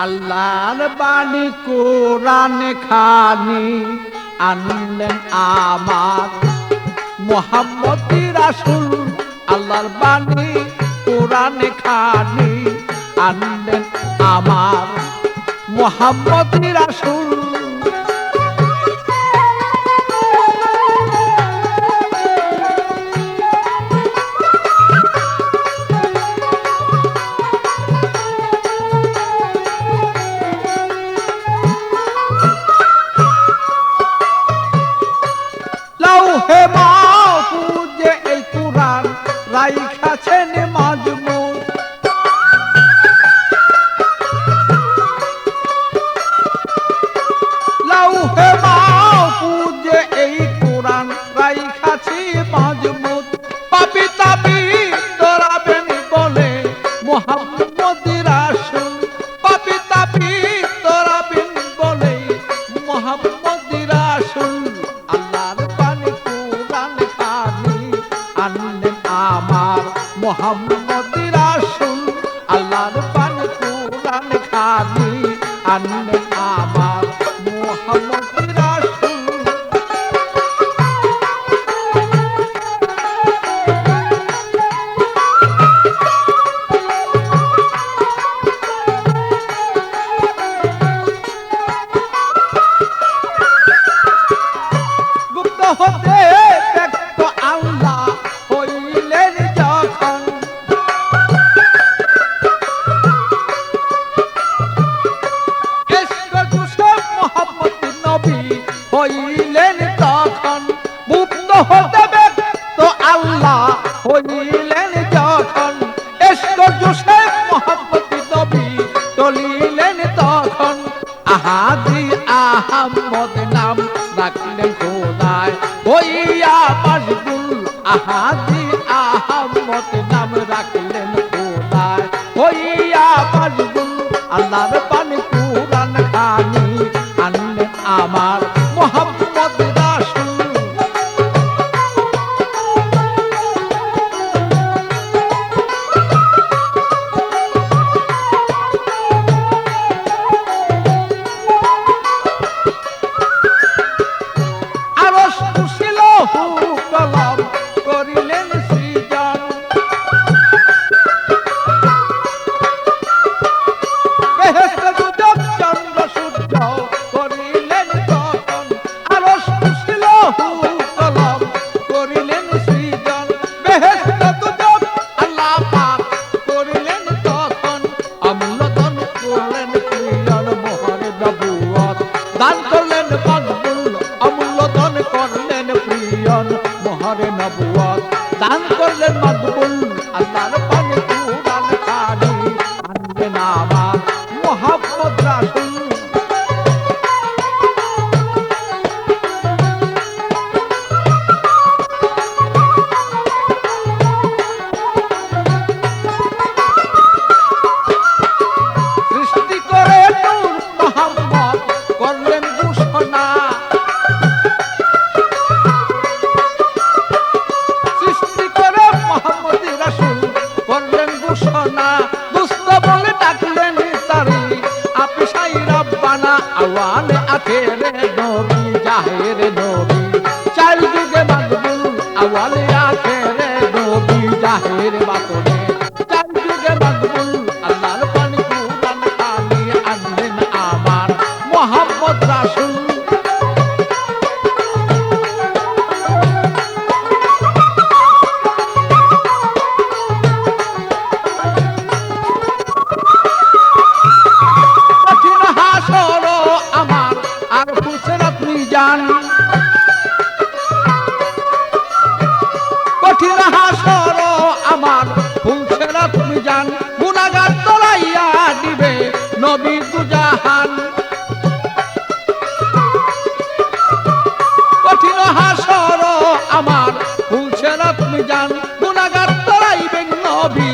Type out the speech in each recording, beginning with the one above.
আল্লাহর বাণী কোরআন খানি আনলেন আমার মুহাম্মদ রাসূল। আল্লাহর বাণী কোরআন খানি আনলেন আমার মুহাম্মদ রাসূল। লাউহে মাহফুজে এই কুরআন রাইখাছেন মাজমুন। লাউহে মাহফুজে এই কুরআন রাইখাছি মাজমুন। পাপী তাপী তরাবেন বলে মুহাম্মদ রাসূল। পাপী তাপী তরাবেন বলে মুহাম্মদ রাসূল। আল্লাহর বাণী কোরআন খানি আনলেন আমার মুহাম্মদ রাসূল। আল্লাহর বাণী কোরআন খানি আনলেন আমার মুহাম্মদ রাসূল। গুপ্ত হতে ব্যক্ত আল্লাহ হইলেন যখন। ইশক জুসেফ মুহাম্মদ নবী হইলেন তখন। গুপ্ত হতে ব্যক্ত আল্লাহ হইলেন যখন। ইশক জুসেফ মুহাম্মদ নবী চলিলেন তখন। আহাদি আহমদ নাম রাখলেন খোদায় হইয়া মশগুল। আহাদি আহমদ নাম রাখলেন খোদায় হইয়া মশগুল। আল্লাহর বাণী কোরআন খানি আনলেন আমার মুহাম্মদ রাসূল। আরশ কুরসি লৌহ কলম করিলেন সৃজন। বেহেশত দুজক চন্দ্র সূর্য করিলেন তখন। আরশ কুরসি লৌহ কলম করিলেন সৃজন। বেহেশত দুজক আল্লাহ পাক করিলেন তখন। অমূল্যধন করলেন প্রিয়ন মোহরে নবুয়ত দান করলেন মকবুল। অমূল্যধন করলেন প্রিয়ন মোহরে নবুয়ত দান করলেন মকবুল। আল্লাহর বাণী কোরআন খানি আনলেন আমার মুহাম্মদ রাসূল। সৃষ্টি করে নূর মুহাম্মদ করলেন ঘোষণা। সৃষ্টি করে মুহাম্মদ রাসূল করলেন ঘোষণা। দুষ্ট বলে ডাকলেন তারি আপিসাই রব্বানা। আওয়ালে আখেরে নবী জাহেরে নবী চার যুগে মকবুল। আওয়ালে আখেরে নবী জাহেরে বাতনে চার যুগে মকবুল। আল্লাহর বাণী কোরআন খানি আনলেন আমার মুহাম্মদ রাসূল। কঠিন হাসর আমার আর ফুসরাত মিজান। কঠিন হাসর আমার ফুসরাত মিজান। গুনাহগার তলাইয়া দিবে নবী দুজাহান। কঠিন হাসর আমার ফুসরাত মিজান। গুনাহগার তলাইবেন নবী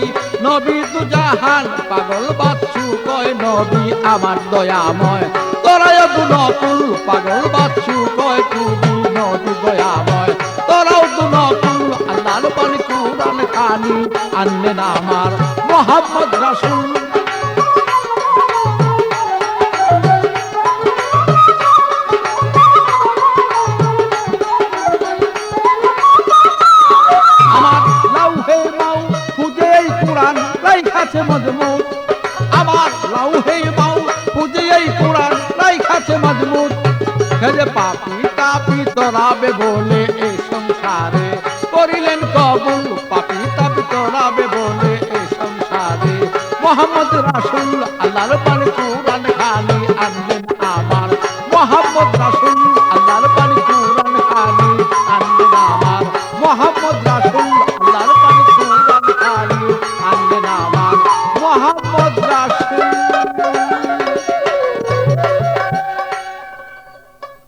নবী দুজাহান। পাগল বাচ্চু কয় নবী আমার দয়াময় তোরায় দুনকুল। পাগল বাচ্চু কয় কুবি নবী দয়াময় তোরাও তো নকুল আল্লাহর বাণী কুরআন খানি আনলেন আমার মুহাম্মদ রাসূল আমার লাউহে মাহফুজে এই কুরআন রাইখাছে মজমুত আমার লাউহে মাহফুজে এই কুরআন রাইখাছে মজমুত খেলে পাপি তাপি তরাবে বলে এই সংসারে করিলেন কবুল পাপি তাপি তরাবে বলে এই সংসারে মুহাম্মদ রাসূল আল্লাহর বাণী কুরআন খানি আনলেন আমার মুহাম্মদ রাসূল আল্লাহর বাণী কুরআন খানি আনলেন আমার মুহাম্মদ